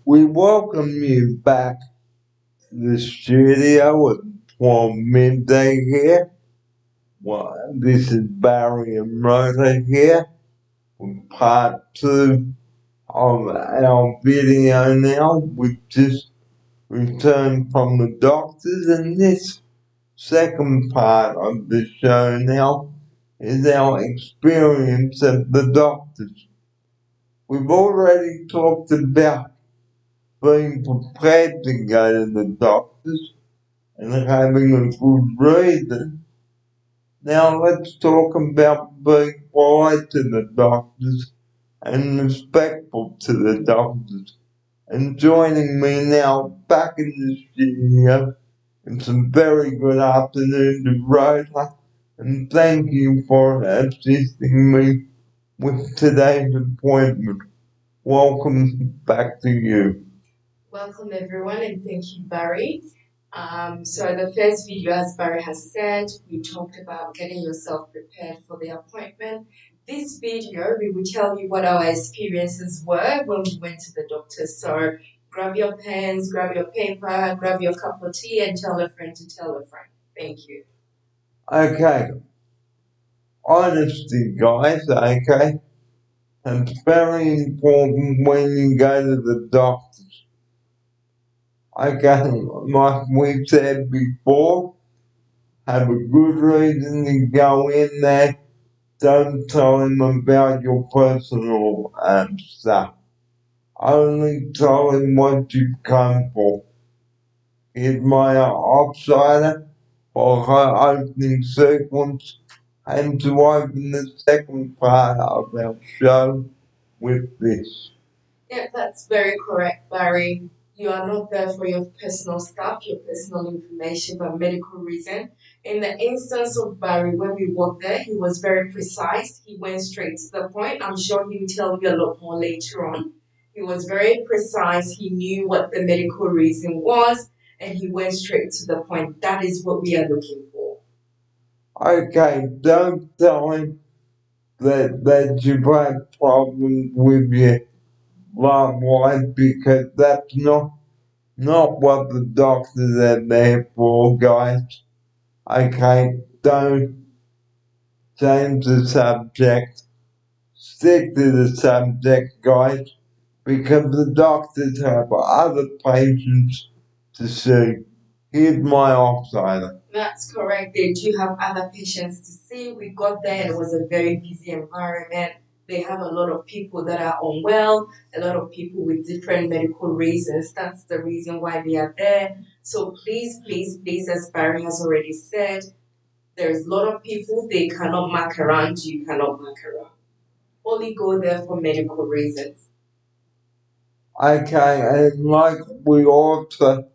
We welcome you back to the studio at 12 midday here. Well, this is Barry and Rota here with part two of our video now. We've just returned from the doctors, and this second part of the show now is our experience at the doctors. We've already talked about being prepared to go to the doctors and having a good reason. Now let's talk about being polite to the doctors and respectful to the doctors. And joining me now back in the studio, it's a very good afternoon to Rhoda, and thank you for assisting me with today's appointment. Welcome back to you. Welcome everyone and thank you, Barry. So the first video, as Barry has said, we talked about getting yourself prepared for the appointment. This video, we will tell you what our experiences were when we went to the doctor. So grab your pens, grab your paper, grab your cup of tea, and tell a friend to tell a friend. Thank you. Okay, honesty, guys, okay? It's very important when you go to the doctors. Okay, like we said before, have a good reason to go in there. Don't tell him about your personal stuff. Only tell him what you've come for. Here's my offsider for her opening sequence and to open the second part of our show with this. Yeah, that's very correct, Barry. You are not there for your personal stuff, your personal information, but medical reason. In the instance of Barry, when we walked there, he was very precise. He went straight to the point. I'm sure he will tell you a lot more later on. He was very precise. He knew what the medical reason was, and he went straight to the point. That is what we are looking for. Okay, don't tell him that you've had problems with your love life because that's not what the doctors are there for, guys. Okay, don't change the subject. Stick to the subject, guys, because the doctors have other patients to see. Here's my offsider. That's correct. They do have other patients to see. We got there, it was a very busy environment. They have a lot of people that are unwell, a lot of people with different medical reasons. That's the reason why they are there. So please, please, please, as Barry has already said, there's a lot of people, they cannot mark around, you cannot mark around. Only go there for medical reasons. Okay, and like we also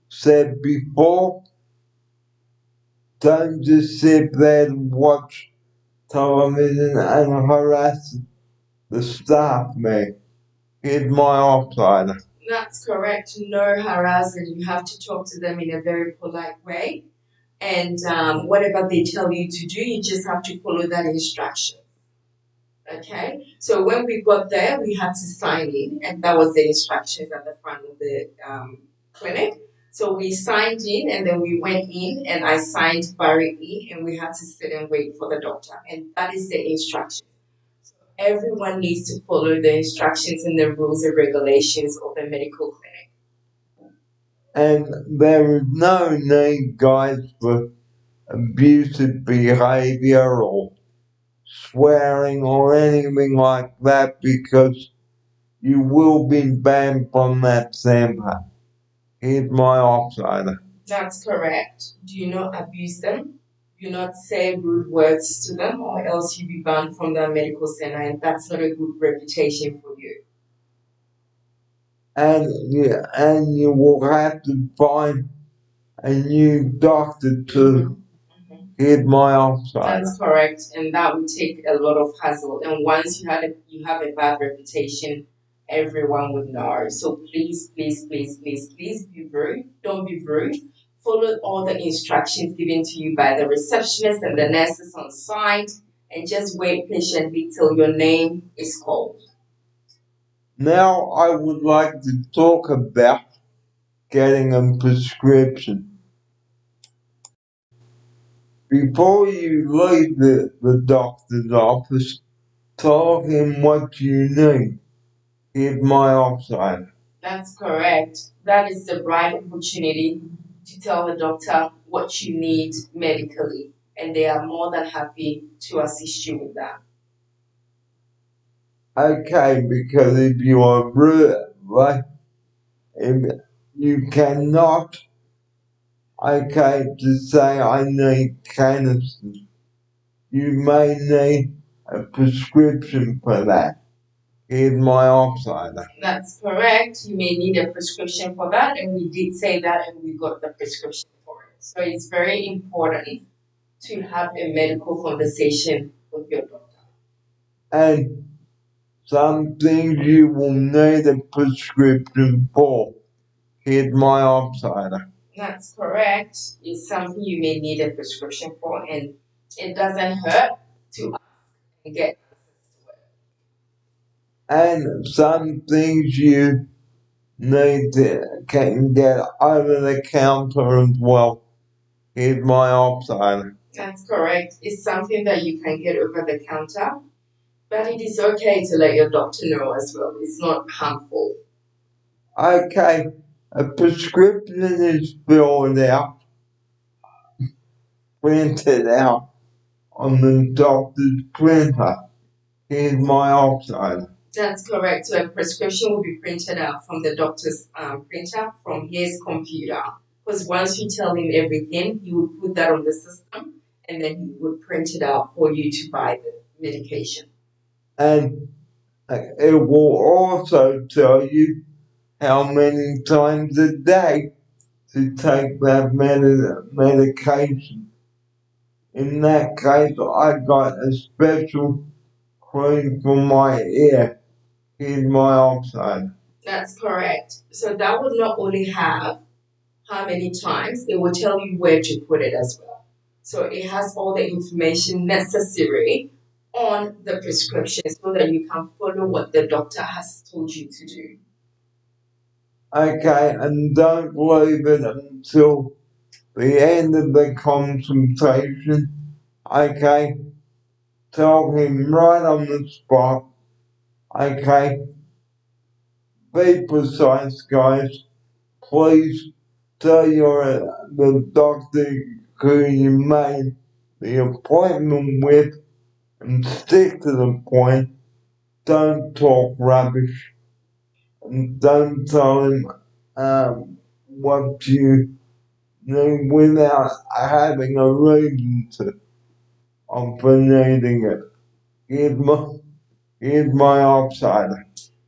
said before, don't just sit there and watch television and harass the staff, man. Here's my offsider. That's correct. No harassing. You have to talk to them in a very polite way. And whatever they tell you to do, you just have to follow that instruction. Okay, so when we got there, we had to sign in, and that was the instructions at the front of the clinic. So we signed in, and then we went in, and I signed Barry in, and we had to sit and wait for the doctor, and that is the instruction. So everyone needs to follow the instructions and the rules and regulations of the medical clinic. And there is no need, guys, for abusive behavior or swearing or anything like that because you will be banned from that center. Here's my offsider. That's correct. Do not abuse them. Do not say rude words to them, or else you'll be banned from the medical center, and that's not a good reputation for you. And you will have to find a new doctor to hit my offside. That's correct, and that would take a lot of hassle. And once you have a bad reputation, everyone would know. So please, please, please, please, please be rude. Don't be rude. Follow all the instructions given to you by the receptionist and the nurses on site, and just wait patiently till your name is called. Now I would like to talk about getting a prescription. Before you leave the doctor's office, tell him what you need. Here's my option. That's correct. That is the right opportunity to tell the doctor what you need medically, and they are more than happy to assist you with that. Okay, because if you are rude, right, if you cannot, okay, to say I need canister. You may need a prescription for that. Here's my option. That's correct. You may need a prescription for that, and we did say that, and we got the prescription for it. So it's very important to have a medical conversation with your doctor. And some things you will need a prescription for. Here's my option. That's correct. It's something you may need a prescription for, and it doesn't hurt to get. And some things you need to can get over the counter as well. Here's my option. That's correct. It's something that you can get over the counter, but it is okay to let your doctor know as well. It's not harmful. Okay, a prescription is filled out, printed out on the doctor's printer. Here's my option. That's correct. So a prescription will be printed out from the doctor's printer from his computer. Because once you tell him everything, he will put that on the system and then he would print it out for you to buy the medication. And it will also tell you how many times a day to take that medication. In that case, I got a special cream for my ear. Here's my option. That's correct. So that would not only have how many times, it will tell you where to put it as well. So it has all the information necessary on the prescription so that you can follow what the doctor has told you to do. Okay, and don't leave it until the end of the consultation. Okay, tell him right on the spot. Okay, be precise, guys. Please tell the doctor who you made the appointment with and stick to the point. Don't talk rubbish and don't tell him what you need without having a reason to for needing it. Here's my, here's my upside.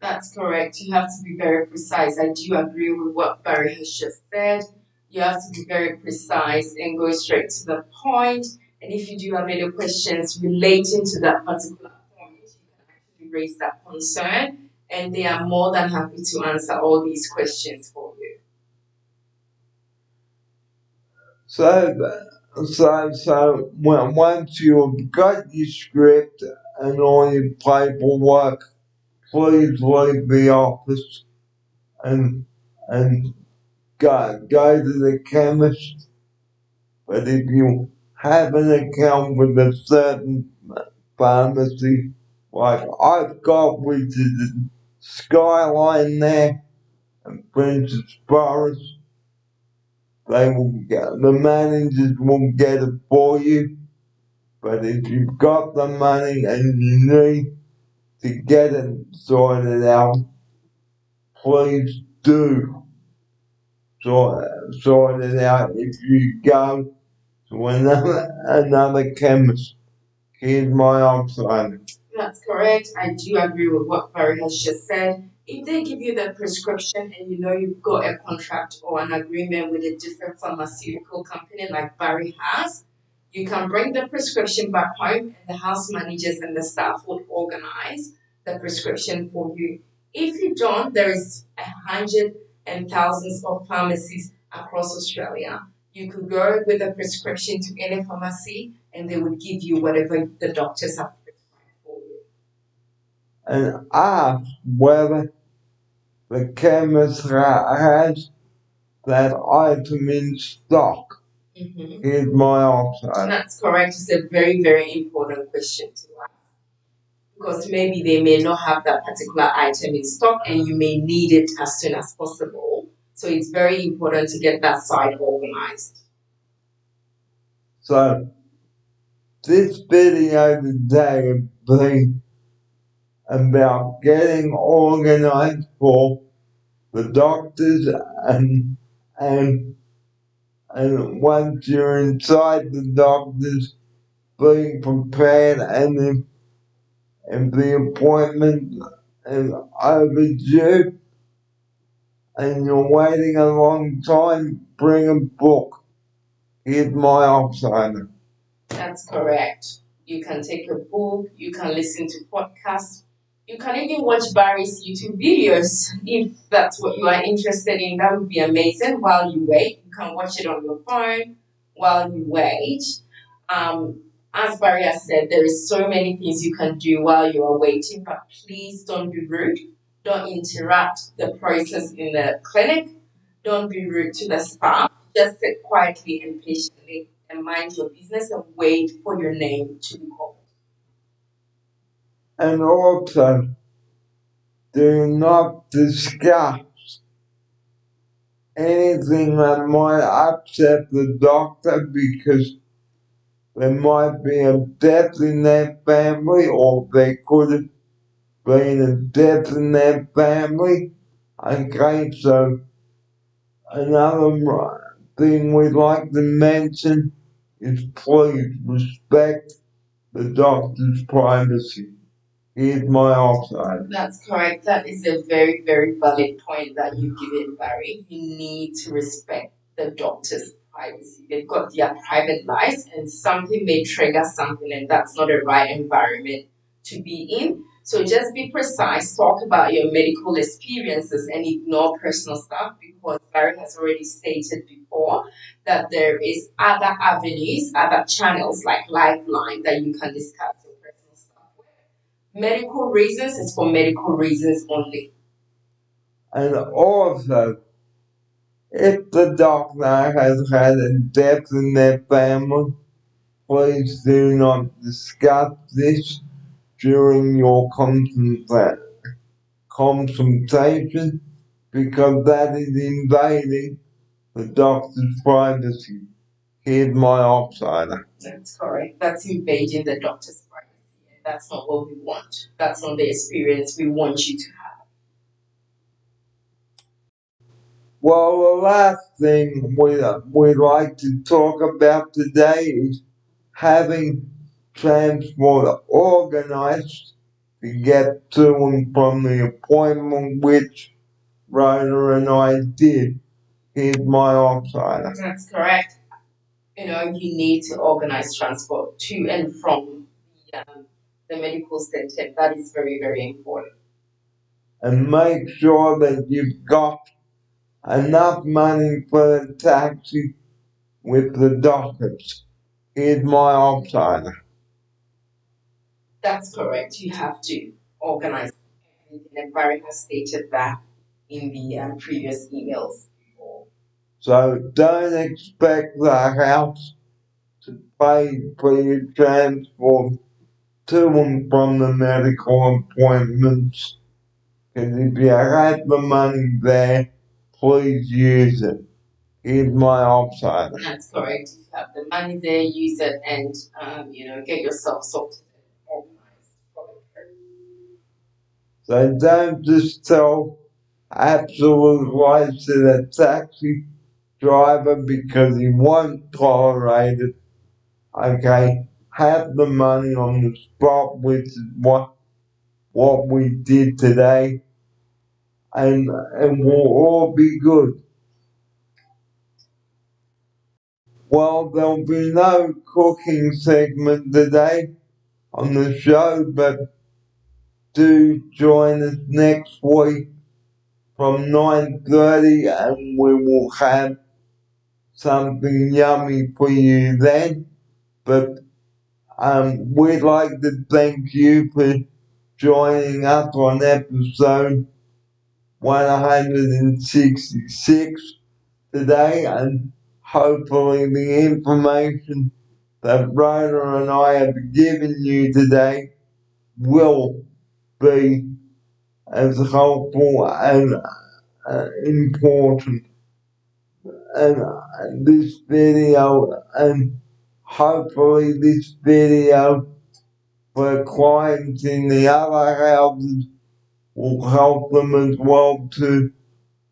That's correct. You have to be very precise. I do agree with what Barry has just said. You have to be very precise and go straight to the point. And if you do have any questions relating to that particular point, you can actually raise that concern, and they are more than happy to answer all these questions for you. So once you've got your script and all your paperwork, please leave the office and and go to the chemist. But if you have an account with a certain pharmacy, like I've got, which is Skyline there and Princess Forest, they will get the managers will get it for you. But if you've got the money and you need to get it sorted out, please do sort it out. If you go to another chemist, here's my option. That's correct. I do agree with what Barry has just said. If they give you the prescription and you know you've got a contract or an agreement with a different pharmaceutical company like Barry has, you can bring the prescription back home and the house managers and the staff would organize the prescription for you. If you don't, there is hundreds and thousands of pharmacies across Australia. You could go with a prescription to any pharmacy and they would give you whatever the doctors have prescribed for you. And ask whether the chemist has that item in stock. Here's my answer. That's correct. It's a very, very important question to ask because maybe they may not have that particular item in stock and you may need it as soon as possible. So it's very important to get that side organized. So this video today has been about getting organized for the doctors and once you're inside the doctors, being prepared and if the appointment is overdue and you're waiting a long time, bring a book. Here's my outsider. That's correct. You can take a book, you can listen to podcasts, you can even watch Barry's YouTube videos if that's what you are interested in. That would be amazing while you wait. You can watch it on your phone while you wait. As Barry has said, there is so many things you can do while you are waiting, but please don't be rude. Don't interrupt the process in the clinic. Don't be rude to the staff. Just sit quietly and patiently and mind your business and wait for your name to be called. And also, do not discuss anything that might upset the doctor because there might be a death in their family or there could have been a death in their family. Okay, so another thing we'd like to mention is please respect the doctor's privacy. Here's my outside. That's correct. That is a very, very valid point that you give it, Barry. You need to respect the doctor's privacy. They've got their private lives and something may trigger something and that's not a right environment to be in. So just be precise, talk about your medical experiences and ignore personal stuff because Barry has already stated before that there is other avenues, other channels like Lifeline that you can discuss your personal stuff with. Medical reasons is for medical reasons only. And also, if the doctor has had a death in their family, please do not discuss this during your consultation because that is invading the doctor's privacy. Here's my outsider. That's correct. That's invading the doctor's privacy. And that's not what we want. That's not the experience we want you to have. Well, the last thing we'd like to talk about today is having transport organized to get to and from the appointment, which Rhoda and I did. Here's my outsider. That's correct. You need to organize transport to and from the medical center. That is very, very important. And make sure that you've got enough money for the taxi with the doctors. Here's my outsider. That's correct. You have to organize everything. And Barry has stated that in the previous emails. So don't expect the house to pay for your transport to and from the medical appointments. Because if you have the money there, please use it. Here's my outsider. That's correct. If you have the money there, use it and get yourself sorted and organized. So don't just tell absolute lies to the taxi driver because he won't tolerate it. Okay, have the money on the spot, which is what we did today, and we'll all be good. Well, there'll be no cooking segment today on the show, but do join us next week from 9:30 and we will have something yummy for you then. But we'd like to thank you for joining us on episode 166 today, and hopefully the information that Rhoda and I have given you today will be as helpful and important and this video, and hopefully this video for clients in the other houses will help them as well to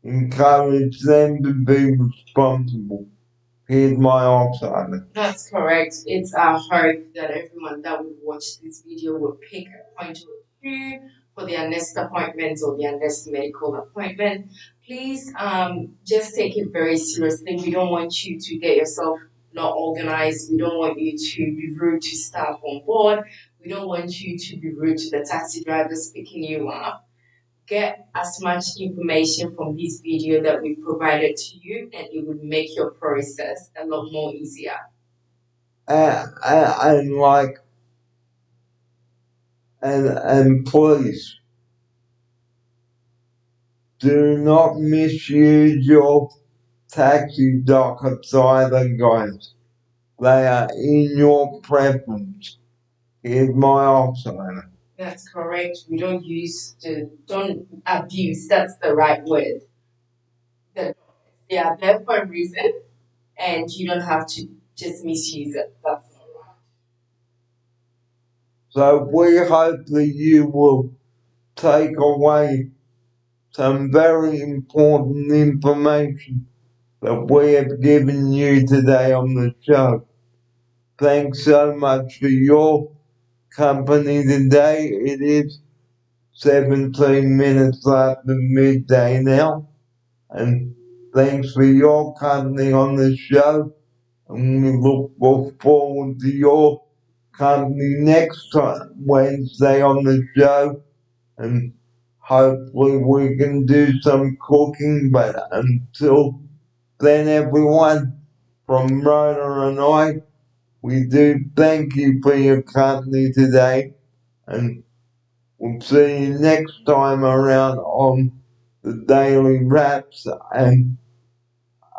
encourage them to be responsible. Here's my answer. That's correct. It's our hope that everyone that will watch this video will pick a point or two for their next appointment or their next medical appointment. Please just take it very seriously. We don't want you to get yourself not organized. We don't want you to be rude to staff on board. We don't want you to be rude to the taxi drivers picking you up. Get as much information from this video that we provided to you, and it would make your process a lot more easier. And please do not misuse your taxi dockets either, guys. They are in your preference. Here's my answer. That's correct. We don't abuse, that's the right word. They are there for a reason, and you don't have to just misuse it. That's all right. So we hope that you will take away some very important information that we have given you today on the show. Thanks so much for your company today. It is 17 minutes after midday now, and thanks for your company on the show, and we look forward to your company next time, Wednesday on the show, and hopefully we can do some cooking, but until then everyone, from Rhoda and I, we do thank you for your company today, and we'll see you next time around on the Daily Wraps, and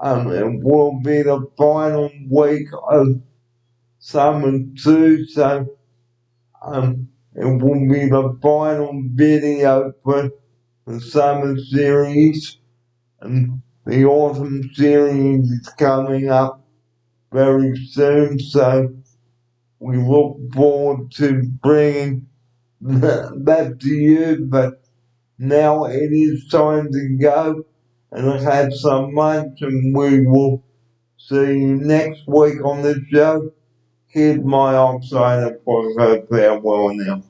it will be the final week of Summer 2, so it will be the final video for the Summer series, and the Autumn series is coming up very soon, so we look forward to bringing that to you, but now it is time to go and have some lunch, and we will see you next week on the show. Here's my outsider for her farewell now.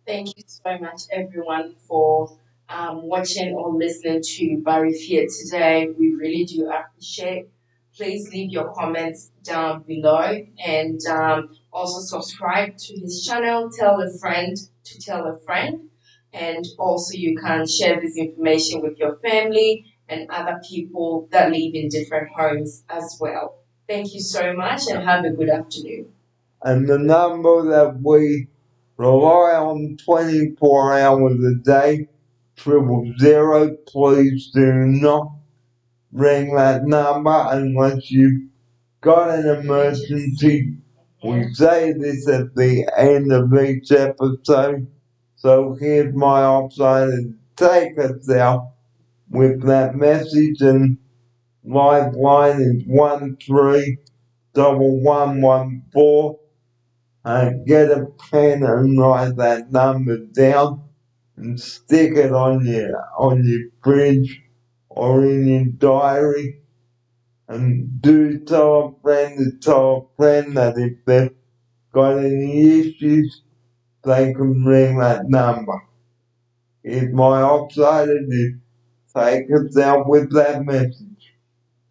Thank you so much, everyone, for watching or listening to Barry Fear today. We really do appreciate. Please leave your comments down below, and also subscribe to his channel. Tell a friend to tell a friend, and also you can share this information with your family and other people that live in different homes as well. Thank you so much, and have a good afternoon. And the number that we rely on 24 hours a day, 000. Please do not ring that number unless you've got an emergency. We say this at the end of each episode. So here's my outsider to take us out with that message, and lifeline is 131114. Get a pen and write that number down and stick it on your fridge or in your diary. And do tell a friend that if they've got any issues, they can ring that number. It's my outsider to take us out with that message.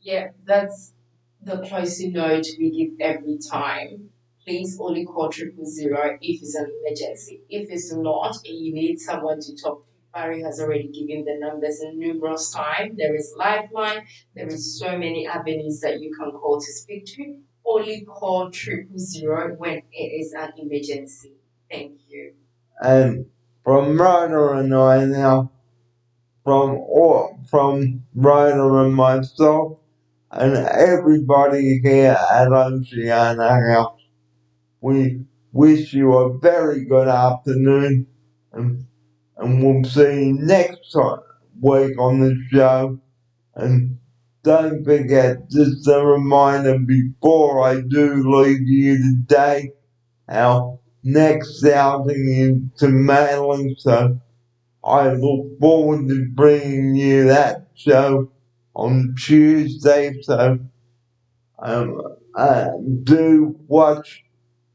Yeah, that's the closing note we give every time. Please only call 000 if it's an emergency. If it's not and you need someone to talk to, Barry has already given the numbers in numerous times. There is Lifeline. There is so many avenues that you can call to speak to. Only call 000 when it is an emergency. Thank you. And from Rhoda and I now, from Rhoda and myself and everybody here at Oceana House. We wish you a very good afternoon, and we'll see you next week on the show. And don't forget, just a reminder before I do leave you today, our next outing is to Madeline, so I look forward to bringing you that show on Tuesday. So do watch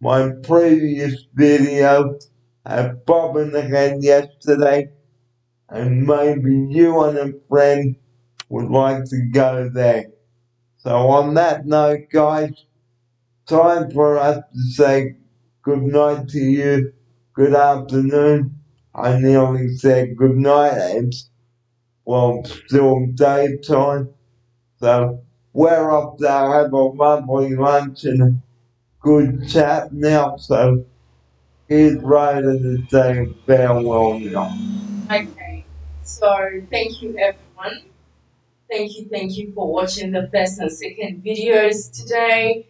my previous video at Bob and the Head yesterday, and maybe you and a friend would like to go there. So on that note, guys, time for us to say good night to you. Good afternoon. I nearly said good night. It's still daytime. So we're off to have a lovely lunch and a good chat now. So here's Ryder to say farewell now. Okay, so thank you everyone. Thank you for watching the first and second videos today.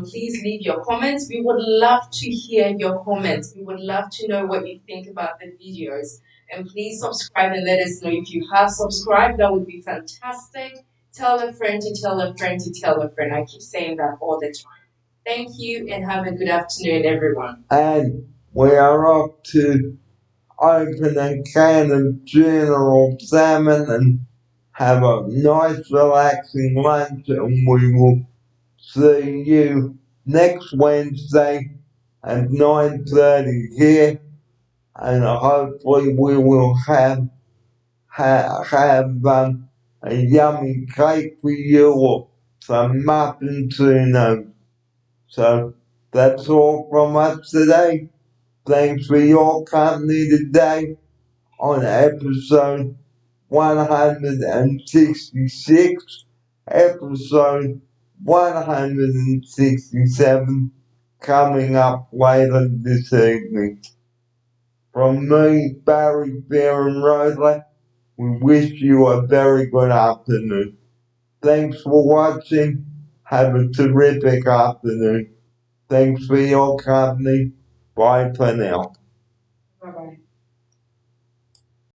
Please leave your comments. We would love to hear your comments. We would love to know what you think about the videos. And please subscribe and let us know if you have subscribed. That would be fantastic. Tell a friend to tell a friend to tell a friend. I keep saying that all the time. Thank you and have a good afternoon, everyone. And we are off to open a can of general salmon and have a nice relaxing lunch, and we will see you next Wednesday at 9:30 here, and hopefully we will have a yummy cake for you or some muffins, who knows. So that's all from us today. Thanks for your company today on episode 166, episode 167 coming up later this evening. From me, Barry Baron Roadley, we wish you a very good afternoon. Thanks for watching. Have a terrific afternoon. Thanks for your company. Bye for now.